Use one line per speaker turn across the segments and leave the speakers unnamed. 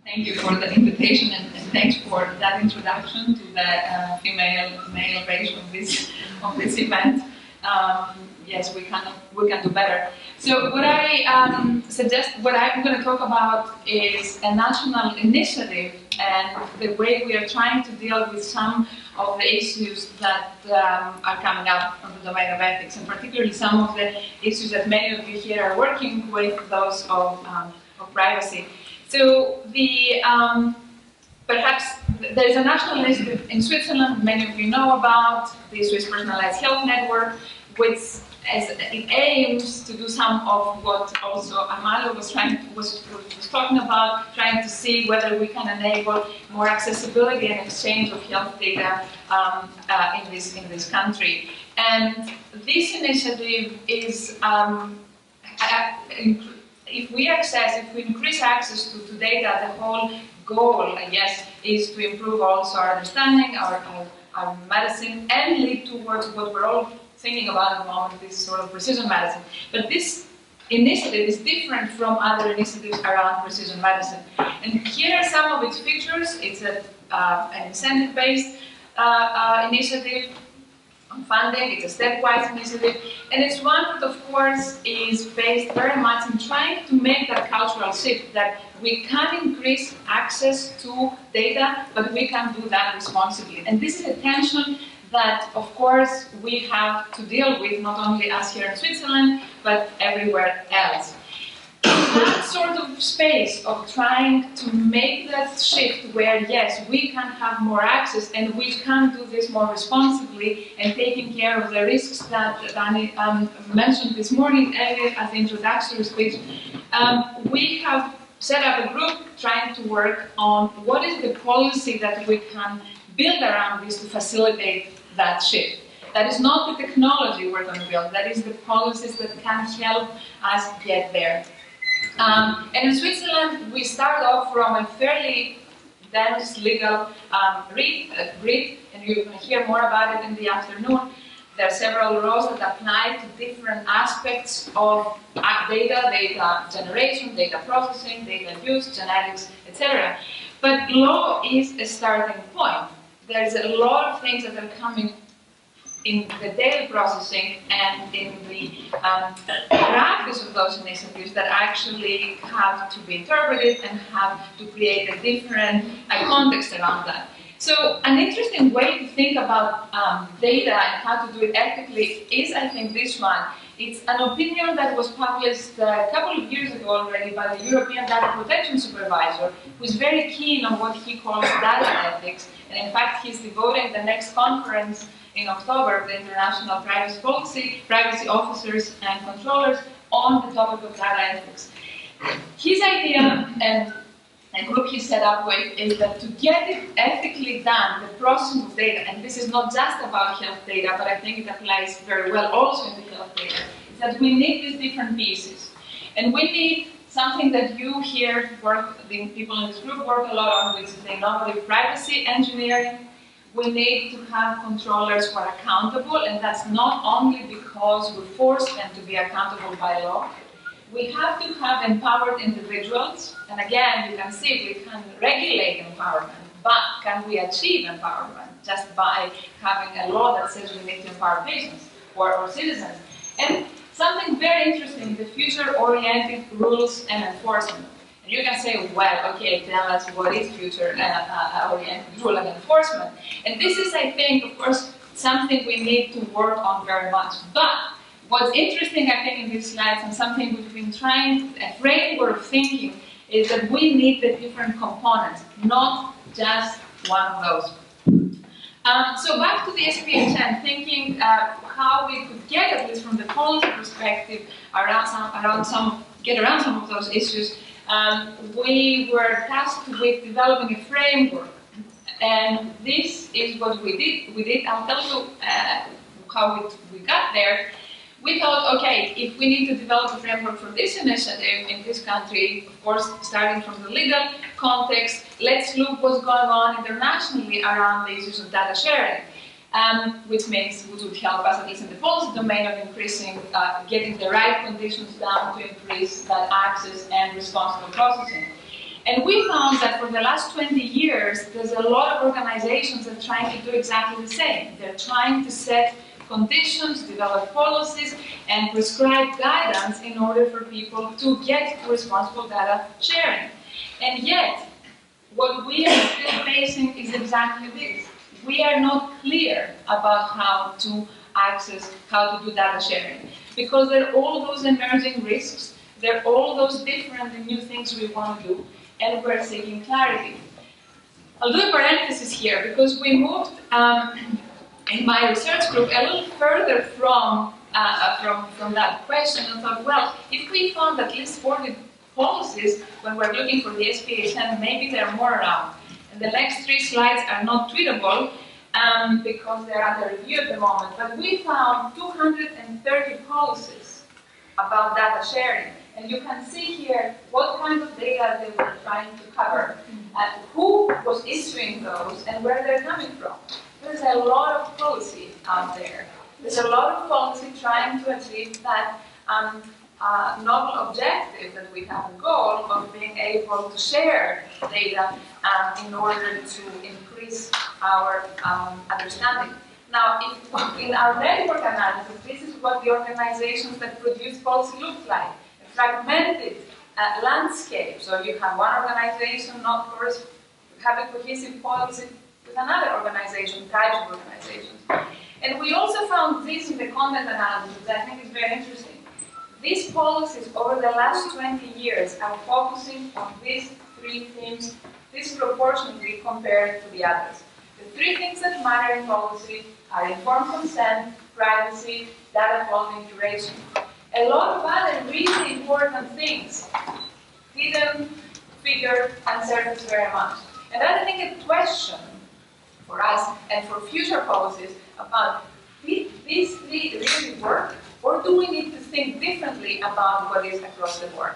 Thank you for the invitation and thanks for that introduction to the female ratio of this event. Yes, we can do better. So what I suggest, what I'm going to talk about is a national initiative and the way we are trying to deal with some of the issues that are coming up on the domain of ethics, and particularly some of the issues that many of you here are working with, those of privacy. So perhaps there's a national initiative in Switzerland, many of you know about, the Swiss Personalized Health Network, which it aims to do some of what also Amalo was talking about, trying to see whether we can enable more accessibility and exchange of health data in this country. And this initiative is if we increase access to data, the whole goal, I guess, is to improve also our understanding, our medicine, and lead towards what we're all thinking about at the moment, this sort of precision medicine. But this initiative is different from other initiatives around precision medicine. And here are some of its features. It's an incentive-based initiative on funding. It's a stepwise initiative. And it's one that, of course, is based very much in trying to make that cultural shift that we can increase access to data, but we can do that responsibly. And this is a tension that, of course, we have to deal with, not only us here in Switzerland, but everywhere else. That sort of space of trying to make that shift where, yes, we can have more access and we can do this more responsibly and taking care of the risks that Danny mentioned this morning earlier as the introductory speech, we have set up a group trying to work on what is the policy that we can build around this to facilitate that shift. That is not the technology we're going to build, that is the policies that can help us get there. And in Switzerland, we start off from a fairly dense legal grid, and you're going to hear more about it in the afternoon. There are several laws that apply to different aspects of data generation, data processing, data use, genetics, etc. But law is a starting point. There's a lot of things that are coming in the data processing and in the practice of those initiatives that actually have to be interpreted and have to create a different context around that. So an interesting way to think about data and how to do it ethically is, I think, this one. It's an opinion that was published a couple of years ago already by the European Data Protection Supervisor, who is very keen on what he calls data ethics. And in fact, he's devoting the next conference in October of the International Privacy Officers and Controllers on the topic of data ethics. His idea, and a group he set up with, is that to get it ethically done, the processing of data, and this is not just about health data, but I think it applies very well also in the health data, is that we need these different pieces. And we need something that you here the people in this group work a lot on, which is the innovative privacy engineering. We need to have controllers who are accountable, and that's not only because we force them to be accountable by law. We have to have empowered individuals, and again, you can see we can regulate empowerment, but can we achieve empowerment just by having a law that says we need to empower patients or citizens? And something very interesting, the future-oriented rules and enforcement. And you can say, well, okay, tell us what is future-oriented rule and enforcement. And this is, I think, of course, something we need to work on very much. But what's interesting, I think, in these slides, and something we've been trying, a framework of thinking, is that we need the different components, not just one of those. So back to the SPHN, thinking how we could get, at least from the policy perspective, get around some of those issues. We were tasked with developing a framework, and this is what we did. I'll tell you how we got there. We thought, okay, if we need to develop a framework for this initiative in this country, of course, starting from the legal context, let's look what's going on internationally around the issues of data sharing, which would help us, at least in the policy domain, of increasing, getting the right conditions down to increase that access and responsible processing. And we found that for the last 20 years, there's a lot of organizations that are trying to do exactly the same. They're trying to set conditions, develop policies, and prescribe guidance in order for people to get responsible data sharing. And yet, what we are still facing is exactly this. We are not clear about how to access, how to do data sharing. Because there are all those emerging risks, there are all those different and new things we want to do, and we're seeking clarity. I'll do a parenthesis here because we moved in my research group a little further from that question and thought, well, if we found at least 40 policies when we're looking for the SPHN, maybe there are more around. And the next 3 slides are not tweetable because they're under review at the moment, but we found 230 policies about data sharing. And you can see here what kind of data they were trying to cover, who was issuing those, and where they're coming from. There's a lot of policy out there. There's a lot of policy trying to achieve that novel objective that we have a goal of being able to share data in order to increase our understanding. Now, in our network analysis, this is what the organizations that produce policy look like. A fragmented landscape. So you have one organization not having cohesive policy with another organization, types of organizations. And we also found this in the content analysis that I think is very interesting. These policies over the last 20 years are focusing on these 3 themes disproportionately compared to the others. The 3 things that matter in policy are informed consent, privacy, data quality and curation. A lot of other really important things didn't figure and surface very much. And that's, I think, a question for us and for future policies about these 3 really work, or do we need to think differently about what is across the board?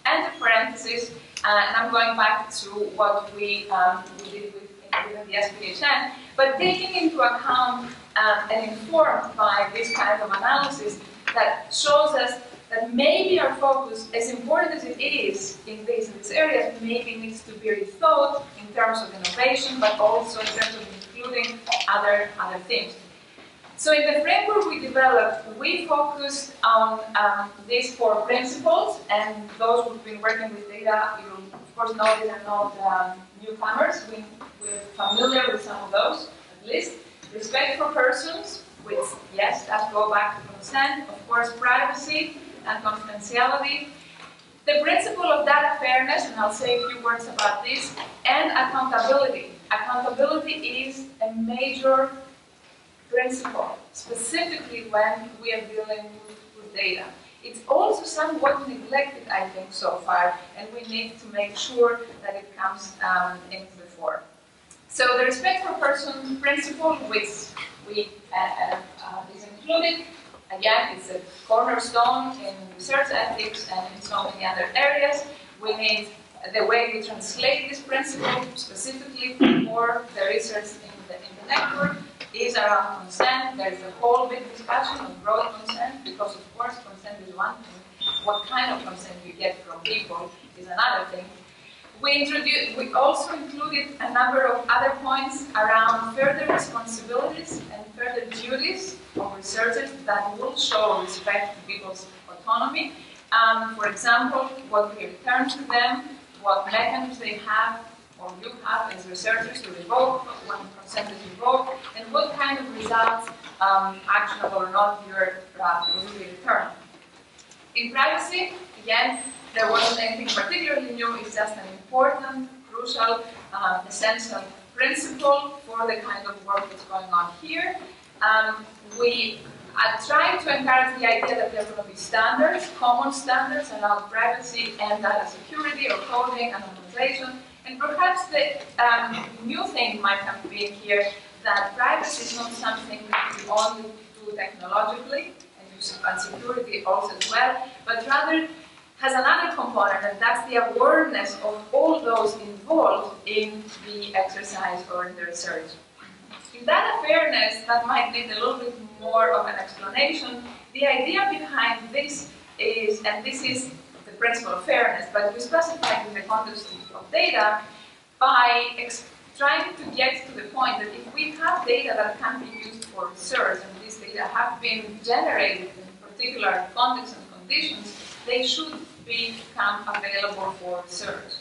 And the parenthesis, and I'm going back to what we did within the SPHN, but taking into account and informed by this kind of analysis that shows us that maybe our focus, as important as it is in these areas, maybe needs to be rethought in terms of innovation, but also in terms of including other themes. So in the framework we developed, we focused on these 4 principles, and those who've been working with data, you of course know these are not newcomers. We're familiar with some of those, at least. Respect for persons, which, yes, does go back to consent. Of course, privacy and confidentiality. The principle of data fairness, and I'll say a few words about this, and accountability. Accountability is a major principle, specifically when we are dealing with data. It's also somewhat neglected, I think, so far, and we need to make sure that it comes into the fore. So the respect for person principle, which is included, again, it's a cornerstone in research ethics and in so many other areas. We need the way we translate this principle specifically for the research in the network is around consent. There is a whole big discussion of broad consent because, of course, consent is one thing. What kind of consent you get from people is another thing. We also included a number of other points around further responsibilities and further duties of researchers that will show respect to people's autonomy. For example, what we return to them, what mechanisms they have or you have as researchers to revoke, when consent is revoked, and what kind of results, actionable or not, will be returned. In privacy, again, there wasn't anything particularly new, it's just an important, crucial, essential principle for the kind of work that's going on here. We are trying to encourage the idea that there are going to be standards, common standards around privacy and data security or coding, anonymization, and perhaps the new thing might have been here that privacy is not something that we only do technologically, and security also as well, but rather has another component, and that's the awareness of all those involved in the exercise or in the research. In data fairness, that might need a little bit more of an explanation. The idea behind this is, and this is the principle of fairness, but we specify it in the context of data by trying to get to the point that if we have data that can be used for research, and these data have been generated in particular contexts and conditions, they should become available for research.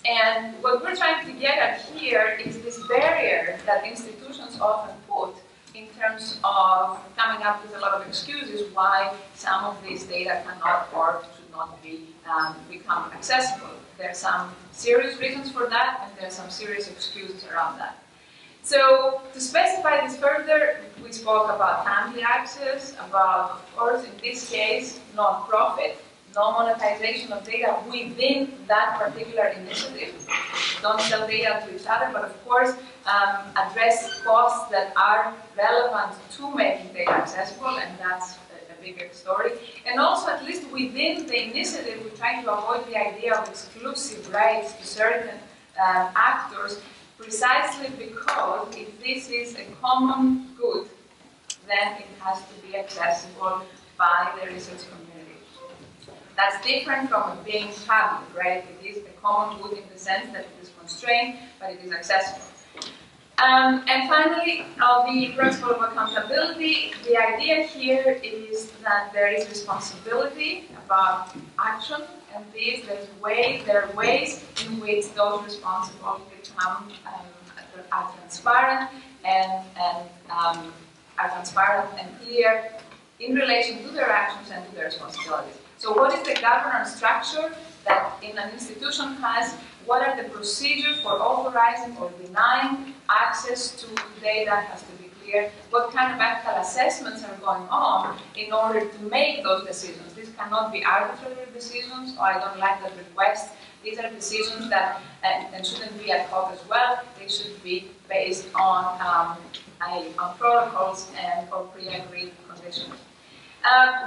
And what we're trying to get at here is this barrier that institutions often put in terms of coming up with a lot of excuses why some of these data cannot or should not be become accessible. There are some serious reasons for that, and there are some serious excuses around that. So to specify this further, we spoke about timely access, about, of course, in this case, non-profit, no monetization of data within that particular initiative. Don't sell data to each other, but of course, address costs that are relevant to making data accessible, and that's a bigger story. And also, at least within the initiative, we try to avoid the idea of exclusive rights to certain actors, precisely because if this is a common good, then it has to be accessible by the research community. That's different from it being public, right? It is a common good in the sense that it is constrained, but it is accessible. And finally, the principle of accountability. The idea here is that there is responsibility about action, and there are ways in which those responsible become are transparent and clear in relation to their actions and to their responsibilities. So what is the governance structure that in an institution has? What are the procedures for authorizing or denying access to data has to be clear. What kind of ethical assessments are going on in order to make those decisions? These cannot be arbitrary decisions, or I don't like that request. These are decisions that and shouldn't be ad hoc as well. They should be based on protocols and or pre-agreed conditions.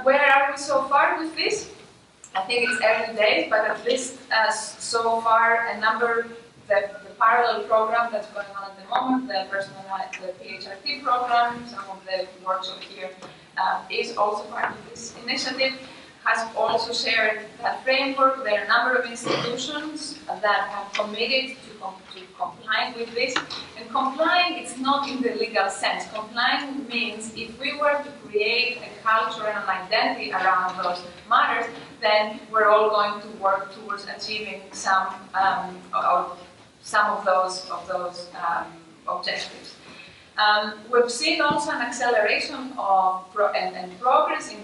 Where are we so far with this? I think it's early days, but at least so far a number, the parallel program that's going on at the moment, the PHRT program, some of the workshop here is also part of this initiative, has also shared that framework. There are a number of institutions that have committed to complying with this. And complying, it's not in the legal sense. Complying means if we were to create a culture and an identity around those matters, then we're all going to work towards achieving some of those objectives. We've seen also an acceleration of progress in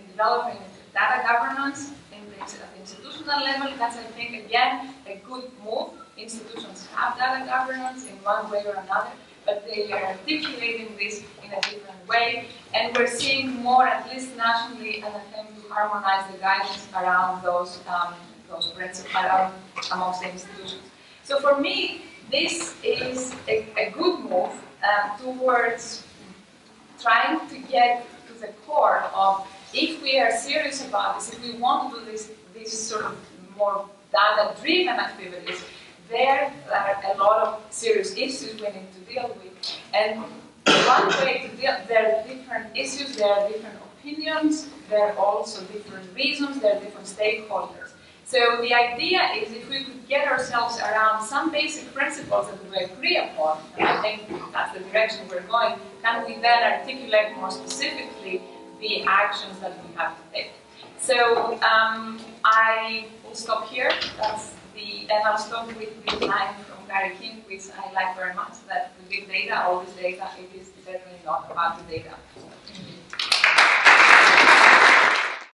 developing data governance at the institutional level. That's, I think, again, a good move. Institutions have data governance in one way or another, but they are articulating this in a different way. And we're seeing more, at least nationally, an attempt to harmonize the guidance around those principles amongst the institutions. So for me, this is a good move towards trying to get to the core of, if we are serious about this, if we want to do this sort of more data-driven activities, there are a lot of serious issues we need to deal with. And one way to deal, there are different issues, there are different opinions, there are also different reasons, there are different stakeholders. So the idea is, if we could get ourselves around some basic principles that we agree upon, and I think that's the direction we're going, can we then articulate more specifically the actions that we have to take? So I will stop here. And I'll stop with the line from Gary King, which I like very much, that the big data, all this data, it is certainly not about the data.